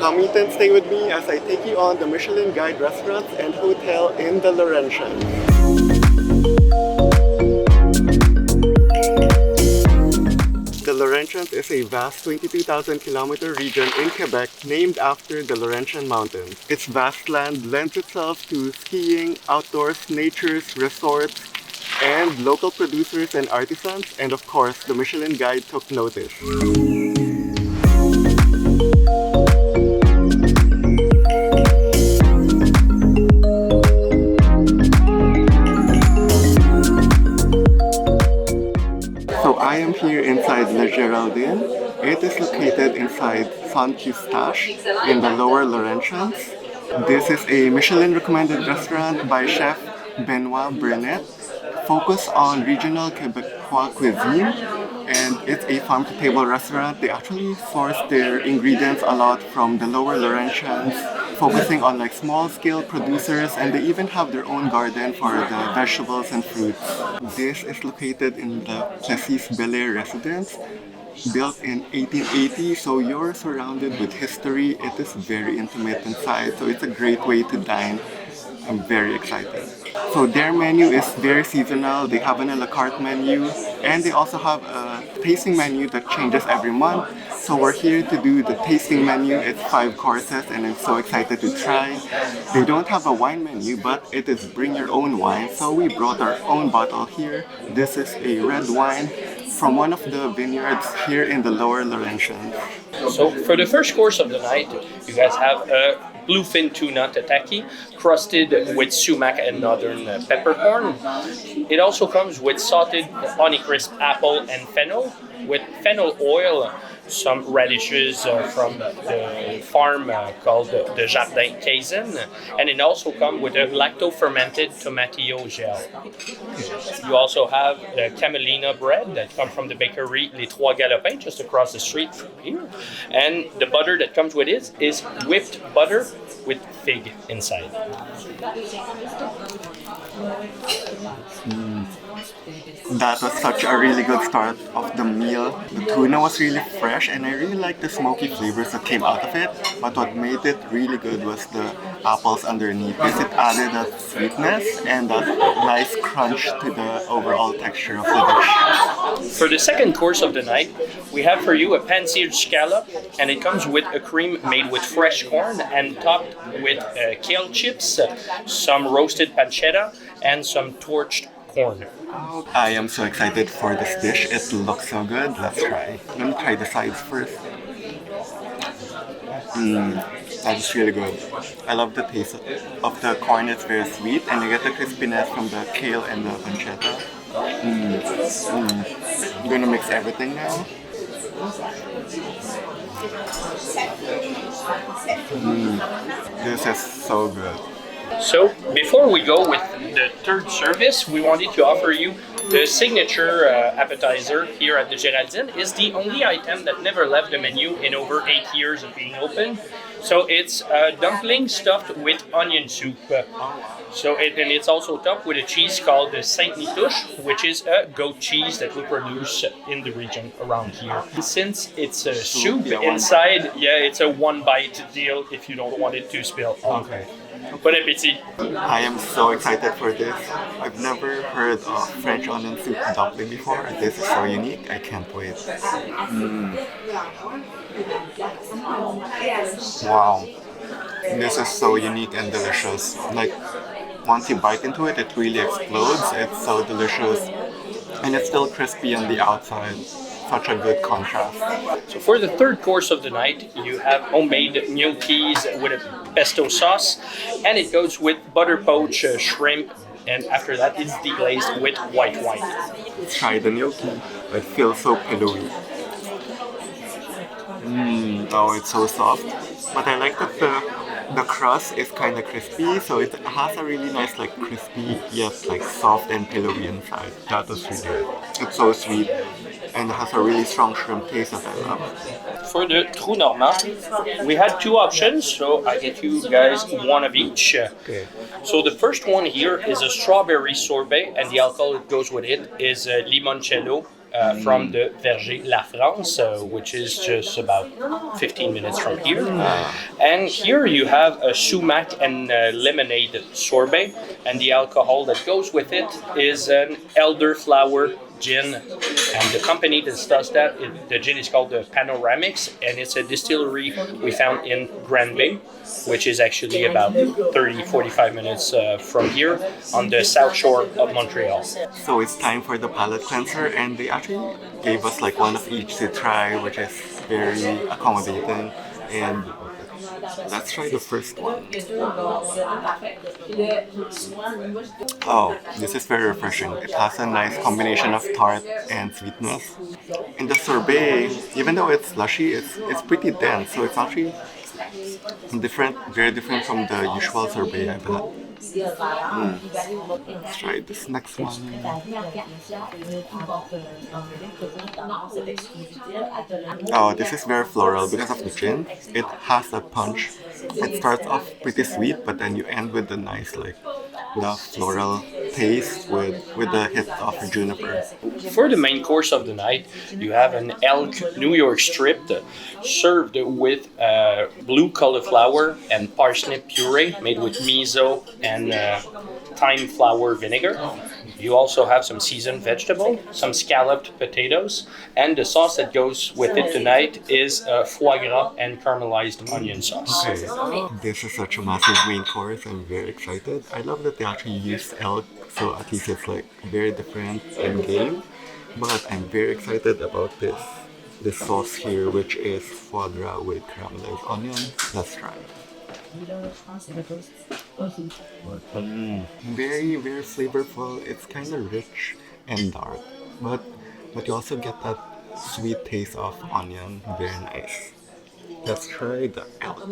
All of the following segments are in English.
Come meet and stay with me as I take you on the Michelin Guide restaurants and hotel in the Laurentians. The Laurentians is a vast 22,000-kilometer region in Quebec named after the Laurentian Mountains. Its vast land lends itself to skiing, outdoors, nature's resorts, and local producers and artisans, and of course, the Michelin Guide took notice. So I am here inside La Geraldine. It is located inside Saint-Eustache in the Lower Laurentians. This is a Michelin-recommended restaurant by Chef Benoit Brunet, focused on regional Quebecois cuisine, and it's a farm-to-table restaurant. They actually source their ingredients a lot from the Lower Laurentians, focusing on like small-scale producers, and they even have their own garden for the vegetables and fruits. This is located in the Plessis Bel Air residence, built in 1880, so you're surrounded with history. It is very intimate inside, so it's a great way to dine. I'm very excited. So their menu is very seasonal. They have an a la carte menu, and they also have a tasting menu that changes every month. So we're here to do the tasting menu. It's 5 courses and I'm so excited to try. They don't have a wine menu, but it is bring your own wine. So we brought our own bottle here. This is a red wine from one of the vineyards here in the Lower Laurentians. So for the first course of the night, you guys have a bluefin tuna tataki crusted with sumac and northern peppercorn. It also comes with sauteed Honeycrisp apple and fennel, with fennel oil, some radishes from the farm called the Jardin Cuisine, and it also comes with a lacto-fermented tomatillo gel. You also have the camelina bread that comes from the bakery Les Trois Galopins just across the street from here, and the butter that comes with it is whipped butter with fig inside. That was such a really good start of the meal. The tuna was really fresh and I really liked the smoky flavors that came out of it. But what made it really good was the apples underneath, because it added that sweetness and that nice crunch to the overall texture of the dish. For the second course of the night, we have for you a pan-seared scallop, and it comes with a cream made with fresh corn and topped with kale chips, some roasted pancetta, and some torched corn. I am so excited for this dish. It looks so good. Let's try. Let me try the sides first. That is really good. I love the taste of the corn. It's very sweet, and you get the crispiness from the kale and the pancetta. I'm gonna mix everything now. This is so good. So, before we go with the third service, we wanted to offer you the signature appetizer here at the Géraldine. Is the only item that never left the menu in over 8 years of being open. So it's a dumpling stuffed with onion soup. And it's also topped with a cheese called the Saint-Eustache, which is a goat cheese that we produce in the region around here. Since it's a soup inside, it's a one-bite deal if you don't want it to spill. Okay. Bon appétit! I am so excited for this. I've never heard of French onion soup dumpling before. This is so unique. I can't wait. Wow. This is so unique and delicious. Like, once you bite into it, it really explodes. It's so delicious. And it's still crispy on the outside. Such a good contrast. So for the third course of the night, you have homemade gnocchis with a pesto sauce, and it goes with butter poached shrimp, and after that it's deglazed with white wine. Try the gnocchi. It feels so pillowy. Oh, it's so soft. But I like that the crust is kind of crispy, so it has a really nice like crispy yet like soft and pillowy inside. That was really good. It's so sweet and it has a really strong shrimp taste that I love. For the Trou Normand, we had 2 options, so I get you guys one of each. Okay. So the first one here is a strawberry sorbet, and the alcohol that goes with it is limoncello from the Verger La France, which is just about 15 minutes from here. And here you have a sumac and lemonade sorbet, and the alcohol that goes with it is an elderflower gin, and the company that does that, the gin is called the Panoramics, and it's a distillery we found in Grand Bay, which is actually about 30-45 minutes from here on the south shore of Montreal. So it's time for the palate cleanser, and they actually gave us like one of each to try, which is very accommodating. And let's try the first one. Oh, this is very refreshing. It has a nice combination of tart and sweetness. And the sorbet, even though it's slushy, it's pretty dense, so it's actually different, very different from the usual sorbet I've had. Let's try this next one. Oh, this is very floral because of the gin. It has a punch. It starts off pretty sweet, but then you end with the nice, like, the floral taste with a hit of juniper. For the main course of the night, you have an elk New York strip served with blue cauliflower and parsnip puree made with miso and thyme flower vinegar. You also have some seasoned vegetable, some scalloped potatoes, and the sauce that goes with it tonight is foie gras and caramelized onion sauce. Okay, this is such a massive main course. I'm very excited. I love that they actually used elk, so at least it's like very different in game. But I'm very excited about this sauce here, which is foie gras with caramelized onion. Let's try. Very, very flavorful. It's kind of rich and dark, but you also get that sweet taste of onion. Very nice. Let's try the elk.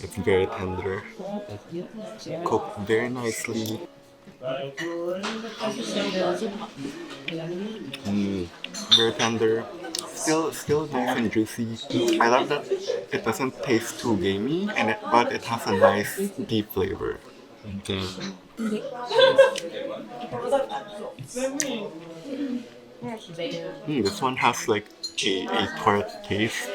It's very tender, cooked very nicely. Very tender, still nice and juicy. I love that it doesn't taste too gamey, but it has a nice deep flavor. This one has like a tart taste.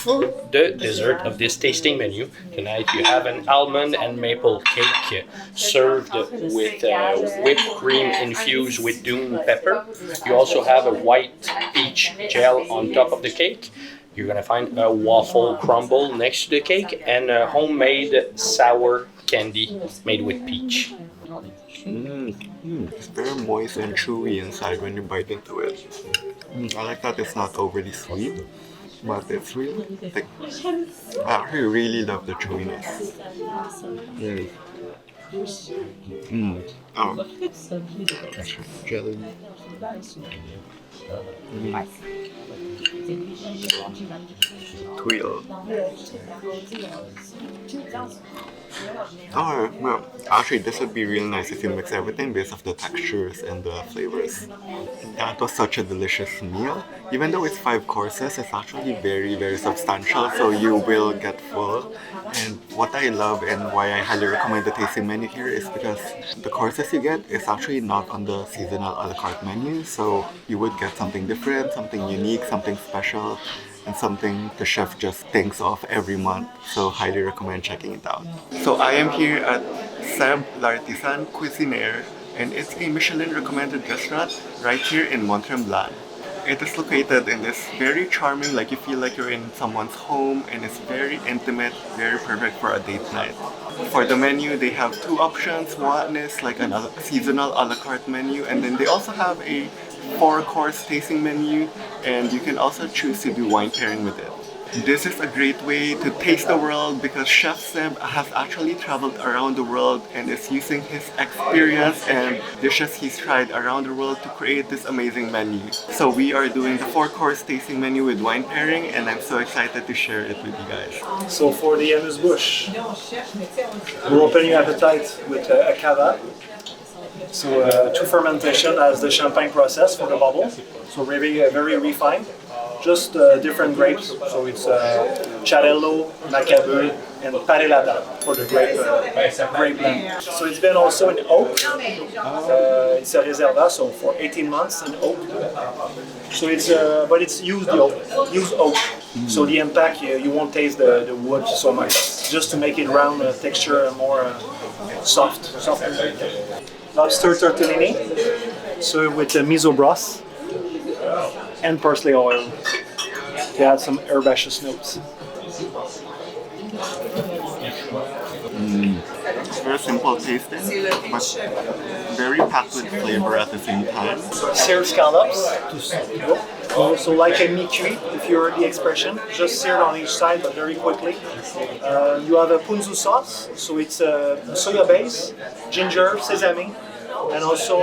For the dessert of this tasting menu, tonight you have an almond and maple cake served with whipped cream infused with dune pepper. You also have a white peach gel on top of the cake. You're going to find a waffle crumble next to the cake and a homemade sour candy made with peach. It's very moist and chewy inside when you bite into it. I like that it's not overly sweet, but it's really thick. I actually really love the chewiness. Oh, jelly. Twill. Oh, well, actually this would be real nice if you mix everything based off the textures and the flavors. That was such a delicious meal. Even though it's 5 courses, it's actually very, very substantial, so you will get full. And what I love and why I highly recommend the tasting menu here is because the courses you get is actually not on the seasonal a la carte menu, so you would get something different, something unique, something special, and something the chef just thinks of every month, so highly recommend checking it out. So I am here at Seb L'Artisan Culinaire, and it's a Michelin-recommended restaurant right here in Mont-Tremblant. It is located in this very charming, like you feel like you're in someone's home, and it's very intimate, very perfect for a date night. For the menu, they have 2 options. One is like a seasonal a la carte menu, and then they also have a 4-course tasting menu, and you can also choose to do wine pairing with it. This is a great way to taste the world because Chef Seb has actually traveled around the world and is using his experience and dishes he's tried around the world to create this amazing menu. So we are doing the 4-course tasting menu with wine pairing, and I'm so excited to share it with you guys. So for the Amuse Bouche, we're opening appetite with a cava. So 2 fermentation as the champagne process for the bubble. So very refined. Just different grapes, so it's Charello, Macabeu, and Palate for the grape blend. So it's been also in oak. It's a reserva, so for 18 months in oak. So it's but it's used oak. So the impact you won't taste the wood so much, just to make it round texture and more soft. Lobster tortellini, so with the miso broth and parsley oil to add some herbaceous notes. It's very simple tasting, but very packed with flavor at the same time. Seared scallops, so like a mi-cuit, if you heard the expression, just seared on each side but very quickly. You have a punzu sauce, so it's a soya base, ginger, sesame, and also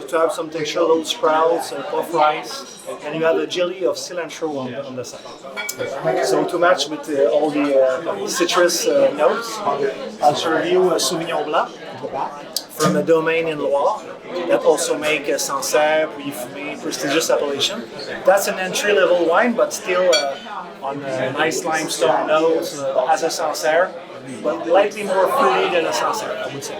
to have some texture, little sprouts, puff rice, and you have a jelly of cilantro on the side. So to match with all the citrus notes, I'll serve you a Sauvignon Blanc from a domain in Loire that also make Sancerre, Puy-Fumé, prestigious appellation. That's an entry-level wine, but still on nice limestone notes as a Sancerre, but slightly more fruity than a Sancerre, I would say.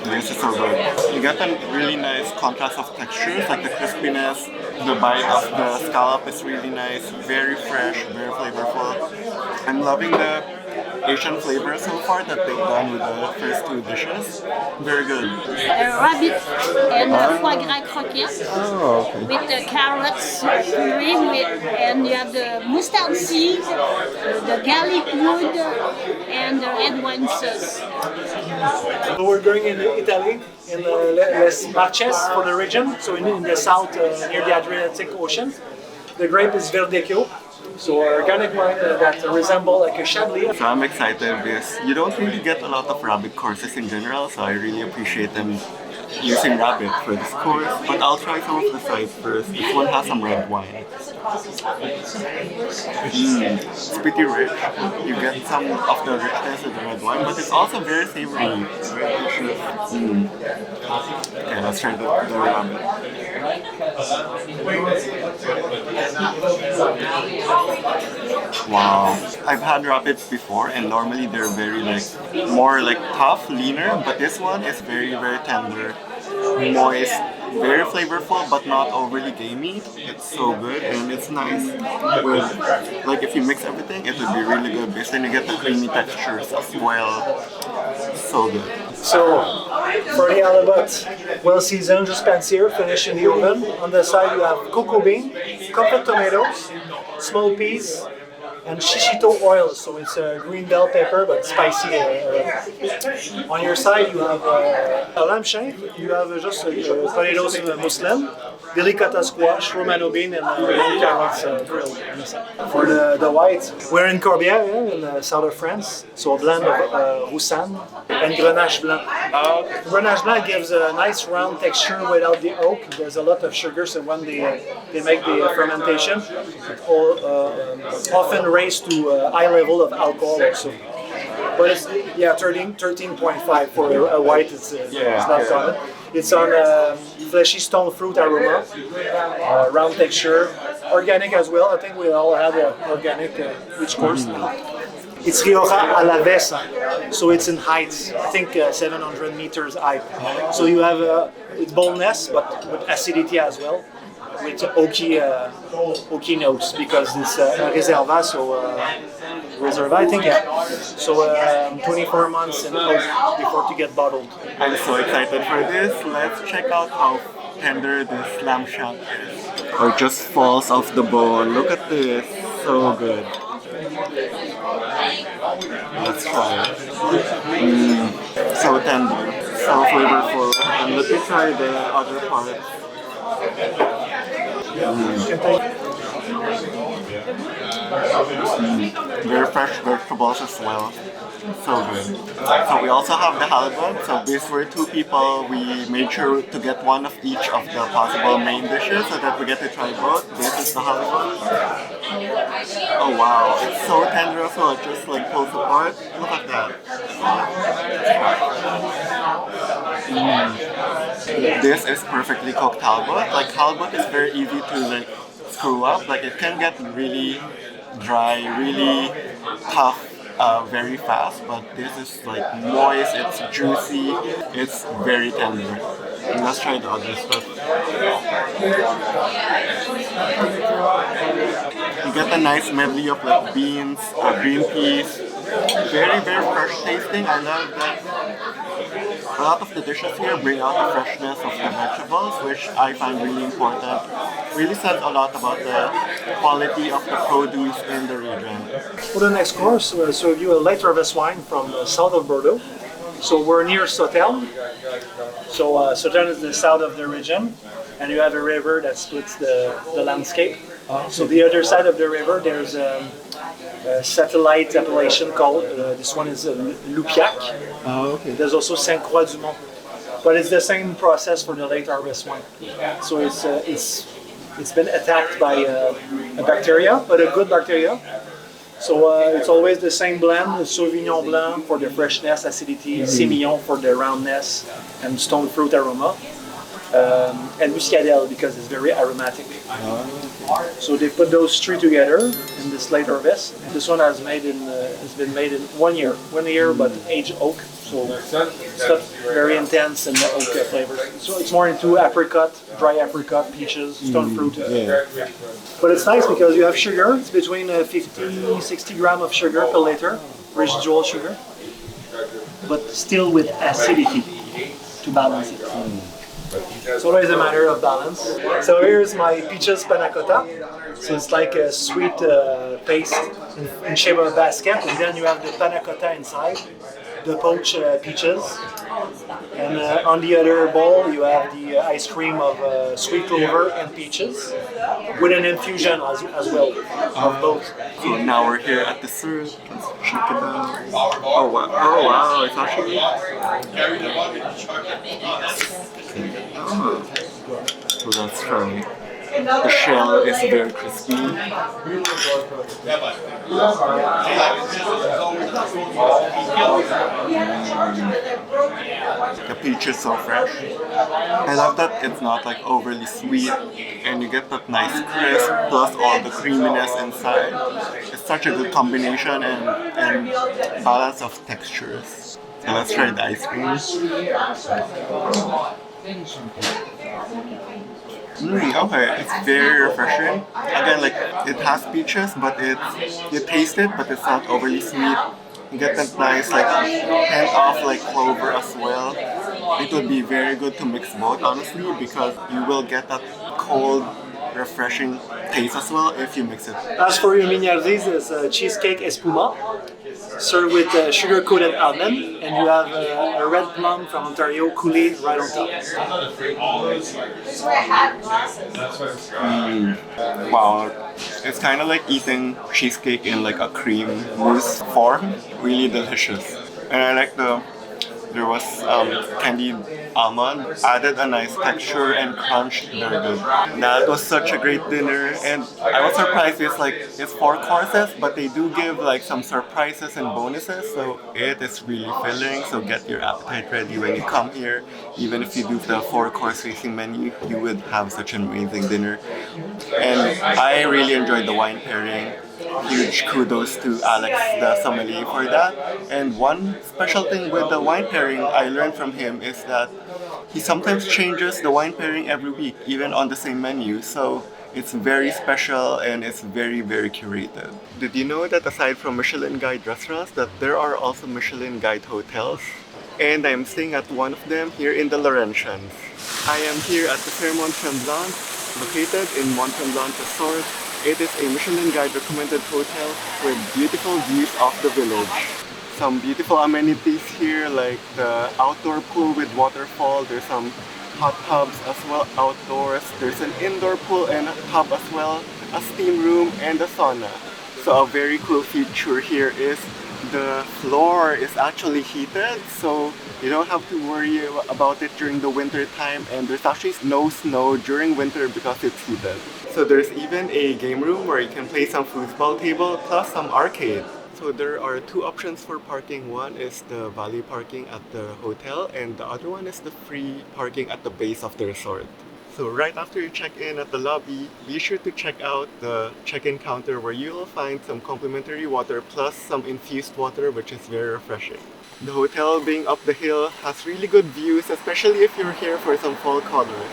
This is so good. You get a really nice contrast of textures, like the crispiness, the bite of the scallop is really nice, very fresh, very flavorful. I'm loving the Asian flavor so far that they've done with the first two dishes. Very good. Rabbit and foie gras croquette with the carrots puree and you have the mustard seed, the garlic wood, and the red wine sauce. We're going in Italy, in Les Marches for the region, so in the south near the Adriatic Ocean. The grape is Verdecchio. So organic wine that resemble like a Chablis. So I'm excited because you don't really get a lot of rabbit courses in general, so I really appreciate them using rabbit for this course. But I'll try some of the sides first. This one has some red wine. It's pretty rich. You get some of the richness of the red wine, but it's also very savory. Very delicious. Okay, let's try the rabbit. Wow, I've had rabbits before, and normally they're very more tough, leaner, but this one is very tender, moist, very flavorful, but not overly gamey. It's so good, and it's nice with if you mix everything, it would be really good because then you get the creamy textures as well. So good. So for the halibut, well seasoned, just pan-seared, finished in the oven. On the side you have cocoa bean, chopped tomatoes, small peas, and shishito oil, so it's a green bell pepper but spicy. On your side you have a lamb shank, you have just potatoes mousseline, delicata squash, romano bean, and carrots grilled on the side. For the white, we're in Corbière, in the south of France, so a blend of Roussanne and Grenache Blanc. Grenache Blanc gives a nice round texture without the oak. There's a lot of sugar, so when they make the fermentation, it often raise to a high level of alcohol also. But it's 13.5 for a white. It's not common. It's on fleshy stone fruit aroma, round texture, organic as well. I think we all have organic each course. It's Rioja a la Vesa, so it's in heights. I think 700 meters high. So you have it's boldness, but with acidity as well, with oaky notes because it's a reserva, I think, yeah. So 24 months in oak before to get bottled. I'm so excited for this. Let's check out how tender this lamb shank is. It just falls off the bone. Look at this, so good. Let's try it. So tender, so flavorful. And let me try the other part. Very fresh vegetables as well. So good. So we also have the halibut. So these were two people. We made sure to get one of each of the possible main dishes so that we get to try both. This is the halibut. Oh wow, it's so tender as well. It just pulls apart. Look at that. This is perfectly cooked halibut. Like halibut is very easy to like screw up. Like it can get really dry, really tough very fast, but this is like moist, it's juicy, it's very tender. And let's try the other stuff. You get a nice medley of like beans, green peas, very fresh tasting. I love that. A lot of the dishes here bring out the freshness of the vegetables, which I find really important. Really says a lot about the quality of the produce in the region. For the next course, we'll serve you a late harvest wine from the south of Bordeaux. So we're near Sauternes. So Sauternes is the south of the region, and you have a river that splits the landscape. So the other side of the river, there's a satellite appellation called, this one is Loupiac. Oh, okay. There's also Saint-Croix-du-Mont. But it's the same process for the late harvest wine. So it's been attacked by a bacteria, but a good bacteria. So it's always the same blend: Sauvignon Blanc for the freshness, acidity, Sémillon for the roundness and stone fruit aroma, and Muscadelle because it's very aromatic. So they put those three together in this late harvest. This one has been made in 1 year, but aged oak. So it's not very intense and the oak flavor. So it's more into apricot, dry apricot, peaches, stone fruit. But it's nice because you have sugar. It's between 50-60 grams of sugar per liter, residual sugar, but still with acidity to balance it. It's always a matter of balance. So here's my peaches panna cotta. So it's like a sweet paste in shape of a basket, and then you have the panna cotta inside, the poached peaches. And on the other bowl, you have the ice cream of sweet clover and peaches, with an infusion as well of both. So now we're here at the syrup. Let's check it out. Oh wow, it's actually... Oh. So that's from... The shell is very crispy. The peach is so fresh. I love that it's not like overly sweet, and you get that nice crisp plus all the creaminess inside. It's such a good combination and balance of textures. So let's try the ice cream. Okay, it's very refreshing. Again, like it has peaches, but you taste it, but it's not overly sweet. You get that nice like hint of like clover as well. It would be very good to mix both, honestly, because you will get that cold, refreshing taste as well if you mix it. As for your Minargdise, it's a cheesecake espuma, served with sugar-coated almond, and you have a red plum from Ontario coulé right on top. Wow, it's kind of like eating cheesecake in like a cream mousse form. Really delicious. And I like there was candied almond, added a nice texture and crunch. Very good. That was such a great dinner, and I was surprised it's 4 courses, but they do give like some surprises and bonuses, so it is really filling. So get your appetite ready when you come here. Even if you do the 4-course tasting menu, you would have such an amazing dinner. And I really enjoyed the wine pairing. Huge kudos to Alex, the sommelier, for that. And one special thing with the wine pairing I learned from him is that he sometimes changes the wine pairing every week, even on the same menu. So it's very special and it's very curated. Did you know that aside from Michelin Guide restaurants, that there are also Michelin Guide hotels? And I'm staying at one of them here in the Laurentians. I am here at the Fairmont Tremblant, located in Mont-Tremblant Resort. It is a Michelin Guide recommended hotel with beautiful views of the village. Some beautiful amenities here like the outdoor pool with waterfall. There's some hot tubs as well outdoors. There's an indoor pool and a tub as well, a steam room and a sauna. So a very cool feature here is the floor is actually heated, so you don't have to worry about it during the winter time, and there's actually no snow during winter because it's heated. So there's even a game room where you can play some foosball table plus some arcade. So there are two options for parking. One is the valley parking at the hotel, and the other one is the free parking at the base of the resort. So right after you check in at the lobby, be sure to check out the check-in counter where you will find some complimentary water plus some infused water, which is very refreshing. The hotel being up the hill has really good views, especially if you're here for some fall colors.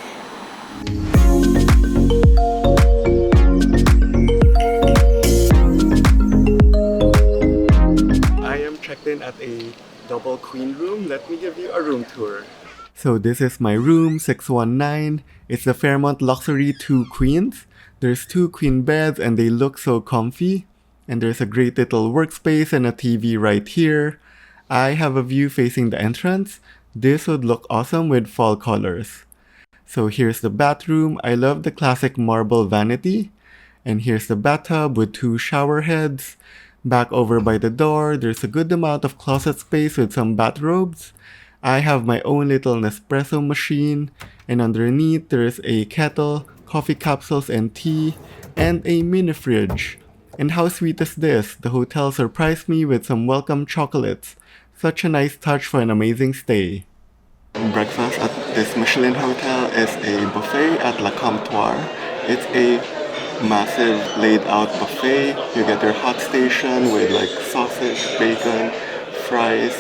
I am checked in at a double queen room. Let me give you a room tour. So this is my room, 619. It's the Fairmont Luxury 2 Queens. There's 2 queen beds and they look so comfy. And there's a great little workspace and a TV right here. I have a view facing the entrance. This would look awesome with fall colors. So here's the bathroom. I love the classic marble vanity. And here's the bathtub with 2 shower heads. Back over by the door, there's a good amount of closet space with some bathrobes. I have my own little Nespresso machine, and underneath there's a kettle, coffee capsules and tea, and a mini fridge. And how sweet is this? The hotel surprised me with some welcome chocolates. Such a nice touch for an amazing stay. Breakfast at this Michelin hotel is a buffet at La Comptoir. It's a massive laid out buffet. You get your hot station with like sausage, bacon, fries.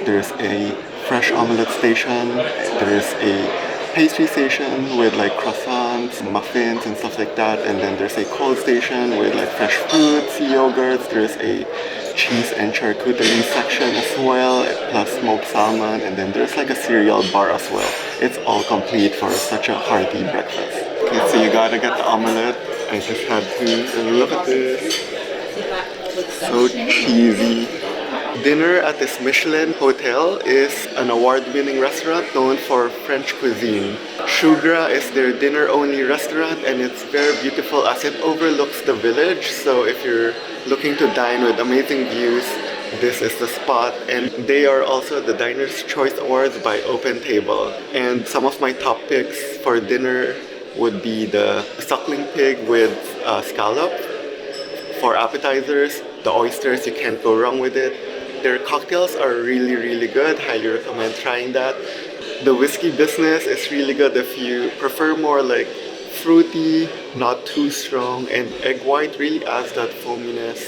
There's a fresh omelette station. There's a pastry station with like croissants, muffins and stuff like that. And then there's a cold station with like fresh fruits, yogurts. There's a cheese and charcuterie section as well, plus smoked salmon. And then there's like a cereal bar as well. It's all complete for such a hearty breakfast. Okay, so you gotta get the omelette. I just had to look at this. So cheesy. Dinner at this Michelin hotel is an award-winning restaurant known for French cuisine. Choux is their dinner-only restaurant and it's very beautiful as it overlooks the village. So if you're looking to dine with amazing views, this is the spot. And they are also the Diner's Choice Awards by Open Table. And some of my top picks for dinner would be the suckling pig with scallop. For appetizers, the oysters, you can't go wrong with it. Their cocktails are really, really good. Highly recommend trying that. The whiskey business is really good if you prefer more like fruity, not too strong, and egg white really adds that foaminess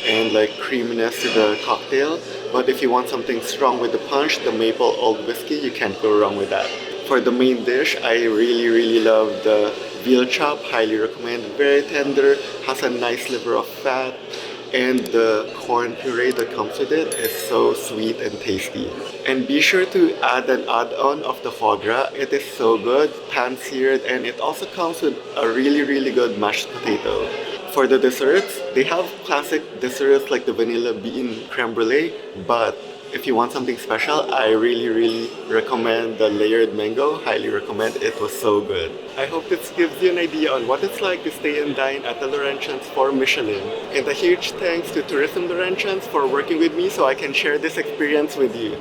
and like creaminess to the cocktail. But if you want something strong with the punch, the maple old whiskey, you can't go wrong with that. For the main dish, I really love the veal chop. Highly recommend. Very tender, has a nice liver of fat. And the corn puree that comes with it is so sweet and tasty. And be sure to add an add-on of the foie gras. It is so good, pan-seared, and it also comes with a really good mashed potato. For the desserts, they have classic desserts like the vanilla bean creme brulee, but if you want something special, I really recommend the layered mango. Highly recommend. It was so good. I hope this gives you an idea on what it's like to stay and dine at the Laurentians for Michelin. And a huge thanks to Tourisme Laurentides for working with me so I can share this experience with you.